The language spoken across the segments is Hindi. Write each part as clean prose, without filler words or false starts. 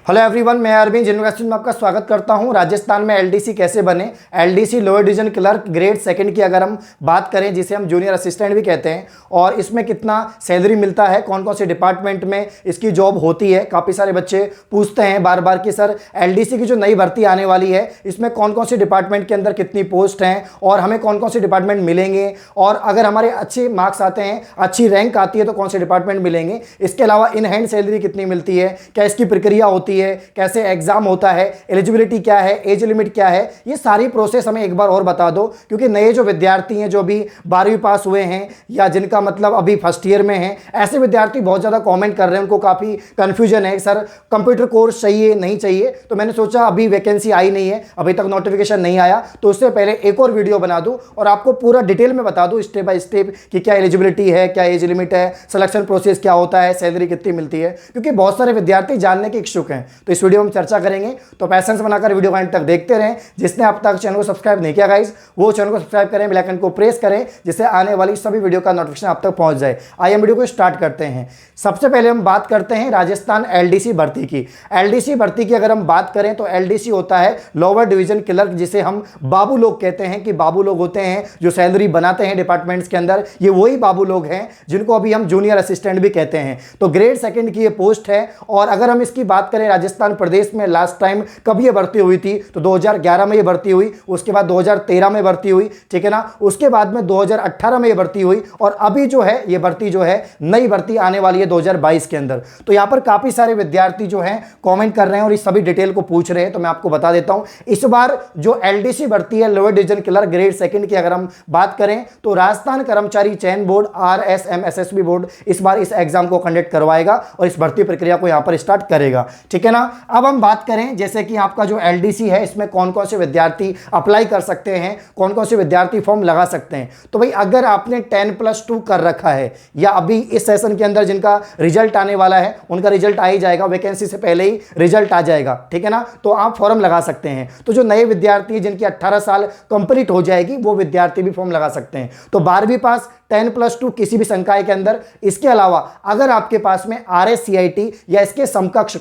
हेलो एवरीवन, मैं अरविंद यूनिवर्सिटी में आपका स्वागत करता हूं। राजस्थान में एलडीसी कैसे बने, LDC lower division clerk grade second की अगर हम बात करें, जिसे हम जूनियर असिस्टेंट भी कहते हैं, और इसमें कितना सैलरी मिलता है, कौन कौन से डिपार्टमेंट में इसकी जॉब होती है। काफ़ी सारे बच्चे पूछते हैं बार बार कि सर एलडीसी की जो नई भर्ती आने वाली है इसमें कौन कौन से डिपार्टमेंट के अंदर कितनी पोस्ट हैं और हमें कौन कौन से डिपार्टमेंट मिलेंगे, और अगर हमारे अच्छे मार्क्स आते हैं, अच्छी रैंक आती है तो कौन से डिपार्टमेंट मिलेंगे। इसके अलावा इन हैंड सैलरी कितनी मिलती है, क्या इसकी प्रक्रिया होती है, कैसे एग्जाम होता है, एलिजिबिलिटी क्या है, एज लिमिट क्या है, ये सारी प्रोसेस हमें एक बार और बता दो। क्योंकि नए जो विद्यार्थी हैं जो अभी 12वीं पास हुए हैं या जिनका मतलब अभी फर्स्ट ईयर में हैं, ऐसे विद्यार्थी बहुत ज़्यादा कमेंट कर रहे हैं, उनको काफ़ी कन्फ्यूजन है सर कंप्यूटर कोर्स चाहिए नहीं चाहिए। तो मैंने सोचा अभी वैकेंसी आई नहीं है, अभी तक नोटिफिकेशन नहीं आया, तो उससे पहले एक और वीडियो बना दूं और आपको पूरा डिटेल में बता दूं स्टेप बाय स्टेप कि क्या एलिजिबिलिटी है, क्या एज लिमिट है, सिलेक्शन प्रोसेस क्या होता है, सैलरी कितनी मिलती है। क्योंकि बहुत सारे विद्यार्थी जानने के इच्छुक हैं, तो इस वीडियो में चर्चा करेंगे। तो पैशंस बनाकर वीडियो को अंत तक देखते रहें। जिसने अब तक चैनल को सब्सक्राइब नहीं किया गाइस, वो चैनल को सब्सक्राइब करें, बेल आइकन को प्रेस करें, जिससे आने वाली सभी वीडियो का नोटिफिकेशन आप तक पहुंच जाए। आइए हम वीडियो को स्टार्ट करते हैं। सबसे पहले हम बात करते हैं राजस्थान एलडीसी भर्ती की। एलडीसी भर्ती की अगर हम बात करें तो एलडीसी होता है लोअर डिवीजन क्लर्क, जिसे हम बाबू लोग कहते हैं कि बाबू लोग होते हैं जो सैलरी बनाते हैं डिपार्टमेंट्स के अंदर। ये वही बाबू लोग हैं जिनको अभी हम जूनियर असिस्टेंट भी कहते हैं। तो ग्रेड सेकंड की ये पोस्ट है। और अगर हम इसकी बात करें राजस्थान प्रदेश में लास्ट टाइम कब ये भर्ती हुई थी, तो 2011 में ये भर्ती हुई, उसके बाद 2013 में भर्ती हुई, ठीक है ना, उसके बाद में 2018 में ये भर्ती हुई, और अभी जो है ये भर्ती जो है नई भर्ती आने वाली है 2022 के अंदर। तो यहां पर काफी सारे विद्यार्थी जो हैं कमेंट कर रहे हैं और इस सभी डिटेल को पूछ रहे हैं, तो मैं आपको बता देता हूं। इस बार जो एलडीसी भर्ती है lower division clerk grade second की अगर हम बात करें तो राजस्थान कर्मचारी चयन बोर्ड RSMSSB बोर्ड इस बार इस एग्जाम को कंडक्ट करवाएगा और इस भर्ती प्रक्रिया को यहां पर स्टार्ट करेगा, ठीक है ना। अब हम बात करें जैसे कि आपका जो एलडीसी है इसमें कौन कौन से विद्यार्थी अप्लाई कर सकते हैं, कौन कौन से विद्यार्थी फॉर्म लगा सकते हैं। तो भाई अगर आपने 10+2 कर रखा है या अभी इस सेशन के अंदर जिनका रिजल्ट आने वाला है उनका रिजल्ट आ ही जाएगा, वैकेंसी से पहले ही रिजल्ट आ जाएगा, ठीक है ना, तो आप फॉर्म लगा सकते हैं। तो जो नए विद्यार्थी जिनकी 18 साल कंप्लीट हो जाएगी वो विद्यार्थी भी फॉर्म लगा सकते हैं। तो 12वीं पास 10+2 किसी भी संकाय के अंदर। इसके अलावा अगर आपके पास में RSCIT या इसके समकक्ष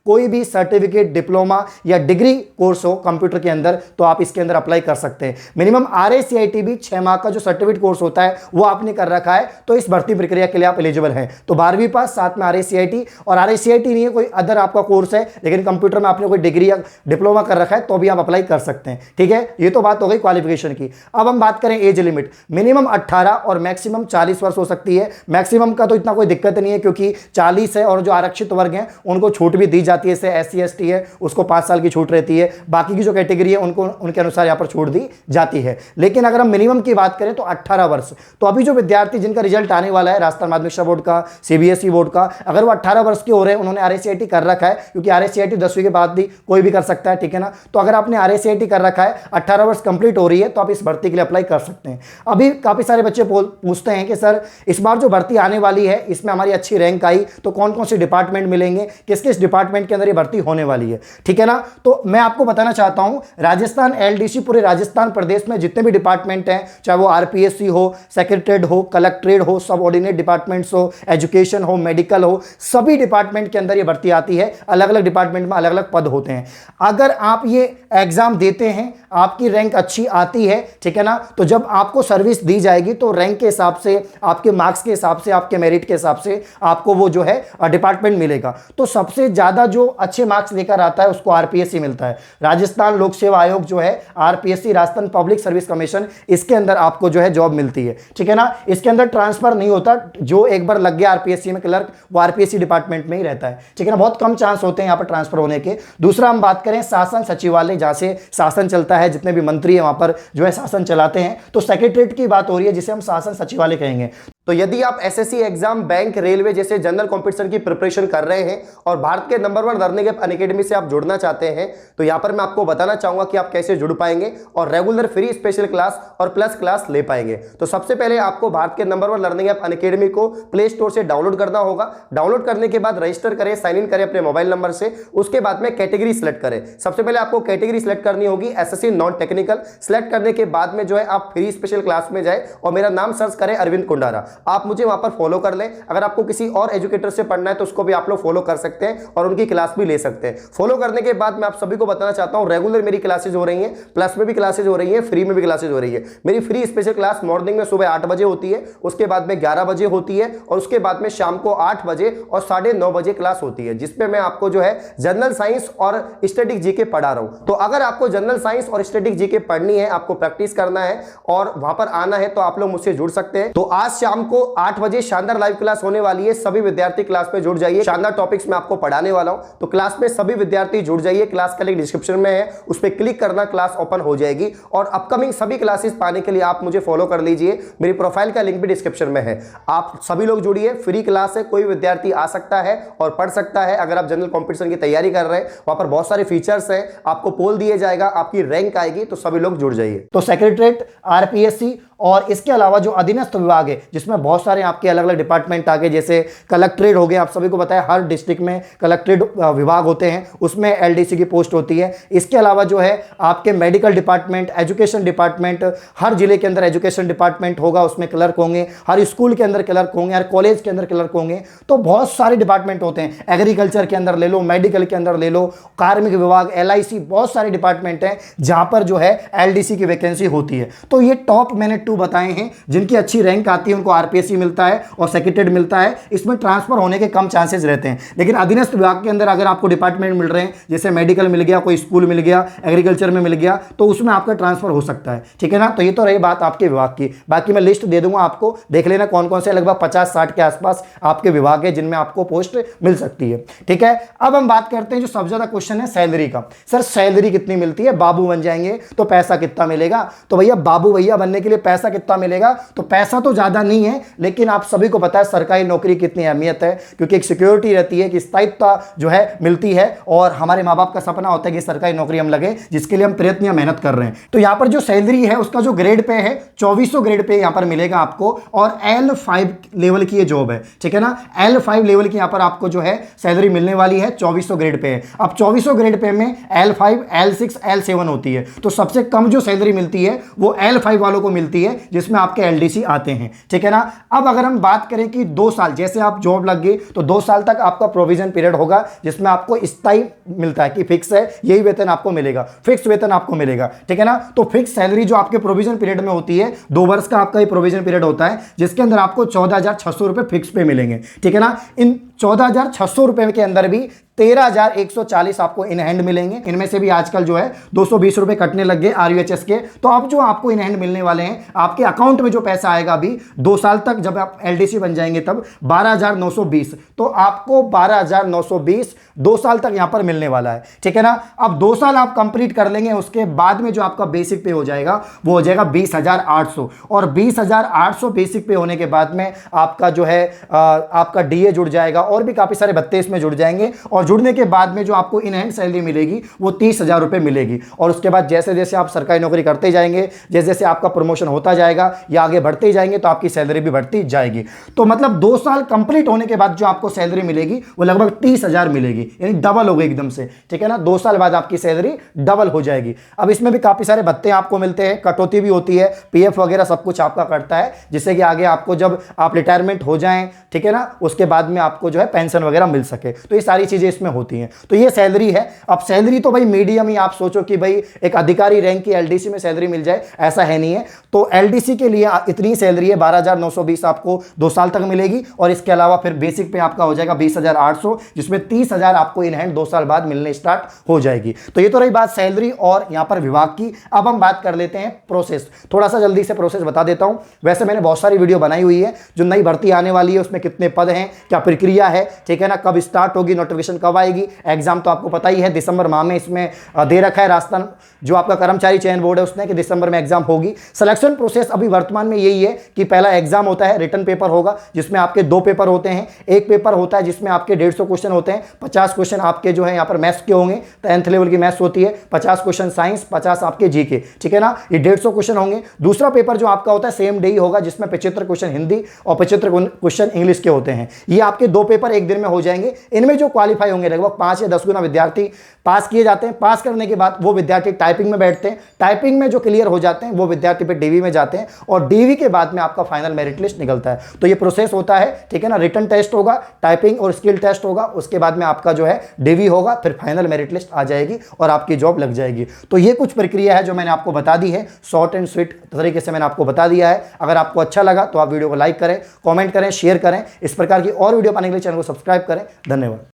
कोई भी सर्टिफिकेट, डिप्लोमा या डिग्री कोर्स हो कंप्यूटर के अंदर, तो आप इसके अंदर अप्लाई कर सकते हैं। मिनिमम RSCIT भी 6 माह का जो सर्टिफिकेट कोर्स होता है वो आपने कर रखा है, तो इस भर्ती प्रक्रिया के लिए आप एलिजिबल हैं। तो 12वीं पास साथ में RSCIT, और RSCIT नहीं है कोई अदर आपका कोर्स है लेकिन कंप्यूटर में आपने कोई डिग्री या डिप्लोमा कर रखा है तो भी आप अप्लाई कर सकते हैं, ठीक है। ये तो बात हो गई क्वालिफिकेशन की। अब हम बात करें एज लिमिट, मिनिमम 18 और मैक्सिमम 40 वर्ष हो सकती है। मैक्सिमम का तो इतना कोई दिक्कत नहीं है क्योंकि 40 है, और जो आरक्षित वर्ग हैं उनको छूट भी दी जाती है। जैसे SC ST है उसको 5 साल की छूट रहती है, बाकी की जो कैटेगरी है उनको उनके अनुसार यहाँ पर छूट दी जाती है। लेकिन अगर हम मिनिमम की बात करें तो 18 वर्ष। तो अभी जो विद्यार्थी जिनका रिजल्ट आने वाला है राजस्थान माध्यमिक शिक्षा बोर्ड का, CBSE बोर्ड का, अगर वो 18 वर्ष के हो रहे हैं, उन्होंने RSCIT कर रखा है, क्योंकि RSCIT 10वीं के बाद भी कोई भी कर सकता है, ठीक है ना। तो अगर आपने RSCIT कर रखा है, 18 वर्ष कंप्लीट हो रही है, तो आप इस भर्ती के लिए अप्लाई कर सकते हैं। अभी काफी सारे बच्चे पूछते हैं कि सर इस बार जो भर्ती आने वाली है इसमें हमारी अच्छी रैंक आई तो कौन कौन से डिपार्टमेंट मिलेंगे, किस किस डिपार्टमेंट के अंदर ये भर्ती होने वाली है, ठीक है ना। तो मैं आपको बताना चाहता हूं राजस्थान एलडीसी पूरे राजस्थान प्रदेश में जितने भी डिपार्टमेंट हैं, चाहे वो RPSC हो, सेक्रेटरीट हो, कलेक्ट्रेट हो, सब ऑर्डिनेट डिपार्टमेंट्स हो, एजुकेशन हो, मेडिकल हो, सभी डिपार्टमेंट के अंदर ये भर्ती आती है। अलग अलग डिपार्टमेंट में अलग अलग पद होते हैं। अगर आप ये एग्जाम देते हैं, आपकी रैंक अच्छी आती है, ठीक है ना, तो जब आपको सर्विस दी जाएगी तो रैंक के हिसाब से, आपके मार्क्स के हिसाब से, आपके मेरिट के हिसाब से आपको वो जो है डिपार्टमेंट मिलेगा। तो सबसे ज्यादा जो अच्छे मार्क्स लेकर आता है उसको RPSC मिलता है। राजस्थान लोक सेवा आयोग जो है RPSC, Rajasthan public service commission, इसके अंदर आपको जो है जॉब मिलती है, ठीक है ना। इसके अंदर ट्रांसफर नहीं होता, जो एक बार लग गया RPSC में क्लर्क वो RPSC डिपार्टमेंट में ही रहता है, ठीक है ना। बहुत कम चांस होते हैं यहाँ पर ट्रांसफर होने के। दूसरा हम बात करें शासन सचिवालय, जहां से शासन चलता है, जितने भी मंत्री हैं वहां पर जो है शासन चलाते हैं, तो सेक्रेटरीट की बात हो रही है जिसे हम शासन सचिवालय कहेंगे। तो यदि आप SSC एग्जाम, बैंक, रेलवे जैसे जनरल कंपटीशन की प्रिपरेशन कर रहे हैं और भारत के नंबर 1 लर्निंग ऐप अनअकैडमी से आप जुड़ना चाहते हैं, तो यहां पर मैं आपको बताना चाहूंगा कि आप कैसे जुड़ पाएंगे और रेगुलर फ्री स्पेशल क्लास और प्लस क्लास ले पाएंगे। तो सबसे पहले आपको भारत के नंबर 1 लर्निंग ऐप अनअकैडमी को प्ले स्टोर से डाउनलोड करना होगा। डाउनलोड करने के बाद रजिस्टर करें, साइन इन करें अपने मोबाइल नंबर से। उसके बाद में कैटेगरी सिलेक्ट करें। सबसे पहले आपको कैटेगरी सिलेक्ट करनी होगी SSC नॉन टेक्निकल। सिलेक्ट करने के बाद में जो है आप फ्री स्पेशल क्लास में जाए और मेरा नाम सर्च करें अरविंद कुंडारा। आप मुझे वहां पर फॉलो कर लें। अगर आपको किसी और एजुकेटर से पढ़ना है तो उसको भी आप लोग फॉलो कर सकते हैं और उनकी क्लास भी ले सकते हैं। फॉलो करने के बाद मैं आप सभी को बताना चाहता हूं, रेगुलर मेरी क्लासेज हो रही हैं, प्लस में भी क्लासेज हो रही है, फ्री में भी क्लासेज हो रही है। मेरी फ्री स्पेशल क्लास मॉर्निंग में सुबह 8 बजे होती है, उसके बाद में 11 बजे होती है और उसके बाद में शाम को 8 बजे और 9:30 बजे क्लास होती है, जिसपे मैं आपको जो है जनरल साइंस और स्टैटिक जीके पढ़ा रहा हूं। तो अगर आपको जनरल साइंस और स्टैटिक जीके पढ़नी है, आपको प्रैक्टिस करना है और वहां पर आना है, तो आप लोग मुझसे जुड़ सकते हैं। तो आज शाम को 8 बजे शानदार लाइव क्लास होने वाली है, सभी विद्यार्थी क्लास में जुड़ जाइए। शानदार टॉपिक्स में आपको पढ़ाने वाला हूं, तो क्लास में सभी विद्यार्थी जुड़ जाइए। क्लास का लिंक डिस्क्रिप्शन में है, उस पर क्लिक करना, क्लास ओपन हो जाएगी। और अपकमिंग सभी क्लासेस पाने के लिए आप मुझे फॉलो कर लीजिए, मेरी प्रोफाइल का लिंक भी डिस्क्रिप्शन में है। आप सभी लोग जुड़िए, फ्री क्लास है, कोई विद्यार्थी आ सकता है और पढ़ सकता है। अगर आप जनरल कंपटीशन की तैयारी कर रहे हैं, वहां पर बहुत सारे फीचर्स हैं, आपको पोल दिया जाएगा, आपकी रैंक आएगी, तो सभी लोग जुड़ जाइए। तो सेक्रेटरीट, आरपीएससी और इसके अलावा जो अधीनस्थ विभाग है, जिसमें बहुत सारे आपके अलग अलग डिपार्टमेंट आ गए, जैसे कलेक्ट्रेट हो गए, आप सभी को पता है हर डिस्ट्रिक्ट में कलेक्ट्रेट विभाग होते हैं, उसमें एलडीसी की पोस्ट होती है। इसके अलावा जो है आपके मेडिकल डिपार्टमेंट, एजुकेशन डिपार्टमेंट, हर जिले के अंदर एजुकेशन डिपार्टमेंट होगा, उसमें क्लर्क होंगे, हर स्कूल के अंदर क्लर्क होंगे, हर कॉलेज के अंदर क्लर्क होंगे। तो बहुत सारे डिपार्टमेंट होते हैं, एग्रीकल्चर के अंदर ले लो, मेडिकल के अंदर ले लो, कार्मिक विभाग, एलआईसी, बहुत सारे डिपार्टमेंट हैं जहां पर जो है एलडीसी की वैकेंसी होती है। तो ये टॉप मैंने 2 बताए हैं, जिनकी अच्छी रैंक आती है उनको आरपीएससी मिलता है और सेक्रेटरीट मिलता है। इसमें ट्रांसफर होने के कम चांसेस रहते हैं, लेकिन अधीनस्थ विभाग के अंदर अगर आपको डिपार्टमेंट मिल रहे हैं, जैसे मेडिकल मिल गया, कोई स्कूल मिल गया, एग्रीकल्चर में मिल गया, तो उसमें आपका ट्रांसफर हो सकता है। ठीक है ना। तो ये तो रही बात आपके विभाग की। बाकी मैं लिस्ट दे दूंगा आपको, देख लेना कौन कौन से, लगभग 50-60 के आसपास आपके विभाग है जिनमें आपको पोस्ट मिल सकती है। ठीक है। अब हम बात करते हैं जो सबसे ज्यादा क्वेश्चन है सैलरी का। सर सैलरी कितनी मिलती है, बाबू बन जाएंगे तो पैसा कितना मिलेगा? तो भैया बाबू भैया बनने के लिए पैसा कितना मिलेगा? तो पैसा तो ज्यादा नहीं है, लेकिन आप सभी को पता है सरकारी नौकरी कितनी अहमियत है, क्योंकि एक सिक्योरिटी रहती है कि स्थायित्व जो है मिलती है, और हमारे माँ बाप का सपना होता है कि सरकारी नौकरी हम लगे, जिसके लिए हम प्रयत्न या मेहनत कर रहे हैं। तो यहां पर जो सैलरी है उसका जो ग्रेड पे है 2400 ग्रेड पे यहां पर मिलेगा आपको, और L5 लेवल की ये जॉब है। ठीक है ना। L5 लेवल की यहां पर आपको जो है सैलरी मिलने वाली है, 2400 ग्रेड पे है। अब 2400 ग्रेड पे में L5, L6, L7 होती है, तो सबसे कम जो सैलरी मिलती है वो L5 वालों को मिलती है, जिसमें आपके एलडीसी आते हैं। ठीक है ना। अब अगर हम बात करें कि 2 साल जैसे आप जॉब लग गई, तो 2 साल तक आपका प्रोविजन पीरियड होगा, जिसमें आपको स्थायी मिलता है कि फिक्स है, यही वेतन आपको मिलेगा, फिक्स वेतन आपको मिलेगा। ठीक है ना। तो फिक्स सैलरी जो आपके प्रोविजन पीरियड में होती है, 2 वर्ष का आपका ये प्रोविजन पीरियड होता है, जिसके अंदर आपको 14,600 रुपए फिक्स पे मिलेंगे। ठीक है ना। इन 14,600 रुपए के अंदर भी 13,140 आपको इन हैंड मिलेंगे। इनमें से भी आजकल जो है 220 रुपए कटने लग गए आरयूएचएस के। तो अब जो आपको इन हैंड मिलने वाले हैं, आपके अकाउंट में जो पैसा आएगा अभी 2 साल तक, जब आप एलडीसी बन जाएंगे तब 12,920, तो आपको 12,920 2 साल तक यहां पर मिलने वाला है। ठीक है ना। अब 2 साल आप कंप्लीट कर लेंगे, उसके बाद में जो आपका बेसिक पे हो जाएगा वो हो जाएगा 20,800, और 20,800 बेसिक पे होने के बाद में आपका जो है आपका डीए जुड़ जाएगा, और भी काफी सारे भत्ते इसमें जुड़ जाएंगे, और जुड़ने के बाद में जो आपको इन हैंड सैलरी मिलेगी वो 30,000 रुपए मिलेगी। और उसके बाद जैसे जैसे आप सरकारी नौकरी करते जाएंगे, जैसे जैसे आपका प्रमोशन होता जाएगा या आगे बढ़ते जाएंगे, तो आपकी सैलरी भी बढ़ती जाएगी। तो मतलब 2 साल कंप्लीट होने के बाद जो आपको सैलरी मिलेगी वो लगभग 30,000 मिलेगी, यानी डबल हो गई एकदम से। ठीक है ना। 2 साल बाद आपकी सैलरी डबल हो जाएगी। अब इसमें भी काफी सारे भत्ते आपको मिलते हैं, कटौती भी होती है, पीएफ वगैरह सब कुछ आपका कटता है, जिससे कि आगे आपको जब आप रिटायरमेंट हो जाएं, ठीक है ना, उसके बाद में आपको जो है पेंशन वगैरह मिल सके। तो ये सारी चीजें इसमें होती हैं। तो ये सैलरी है। अब सैलरी तो भाई मीडियम ही, आप सोचो कि भाई एक अधिकारी रैंक की एलडीसी में सैलरी मिल जाए, ऐसा है नहीं है। तो एलडीसी के लिए इतनी सैलरी है, 12,920 आपको 2 साल तक मिलेगी, और इसके अलावा फिर बेसिक पे आपका हो जाएगा 20,800, जिसमें 30,000 आपको इन हैंड 2 साल बाद मिलने स्टार्ट हो जाएगी। तो ये तो रही बात सैलरी और यहां पर विभाग की। अब हम बात कर लेते हैं प्रोसेस। थोड़ा सा जल्दी से प्रोसेस बता देता हूं। वैसे मैंने बहुत सारी वीडियो बनाई हुई है, जो नई भर्ती आने वाली है उसमें कितने पद हैं, क्या प्रक्रिया है, ठीक है ना, कब स्टार्ट होगी, नोटिफिकेशन कब आएगी, एग्जाम तो आपको पता ही है दिसंबर माह में इसमें दे रखा है राजस्थान जो आपका कर्मचारी चयन बोर्ड है उसने, कि दिसंबर में एग्जाम होगी। सिलेक्शन प्रोसेस अभी वर्तमान में यही है कि पहला एग्जाम होता है, रिटन पेपर होगा, जिसमें आपके 2 पेपर होते हैं। एक पेपर होता है जिसमें आपके 150 क्वेश्चन होते हैं, 50 क्वेश्चन आपके जो है यहाँ पर मैथ्स के होंगे, 10th लेवल की मैथ्स होती है, 50 क्वेश्चन साइंस, 50 आपके जीके। ठीक है ना। ये 150 क्वेश्चन होंगे। दूसरा पेपर जो आपका होता है सेम डे ही होगा, जिसमें 75 क्वेश्चन हिंदी और 75 क्वेश्चन इंग्लिश के होते हैं। ये आपके 2 पेपर एक दिन में हो जाएंगे। इनमें जो क्वालिफाई होंगे लगभग 5 या 10 गुना विद्यार्थी पास किए जाते हैं। पास करने के बाद वो विद्यार्थी टाइपिंग में बैठते हैं। टाइपिंग में जो क्लियर हो जाते हैं वो विद्यार्थी पे डीवी में जाते हैं और डीवी के बाद में आपका फाइनल मेरिट लिस्ट निकलता है। तो ये प्रोसेस होता है, ठीक है ना। रिटन टेस्ट होगा, टाइपिंग और स्किल टेस्ट होगा, उसके बाद में आपका जो है डीवी होगा, फिर फाइनल मेरिट लिस्ट आ जाएगी और आपकी जॉब लग जाएगी। तो ये कुछ प्रक्रिया है जो मैंने आपको बता दी है, शॉर्ट एंड स्वीट तरीके से मैंने आपको बता दिया है। अगर आपको अच्छा लगा तो आप वीडियो को लाइक करें, कमेंट करें, शेयर करें। इस प्रकार की और वीडियो पाने के लिए चैनल को सब्सक्राइब करें। धन्यवाद।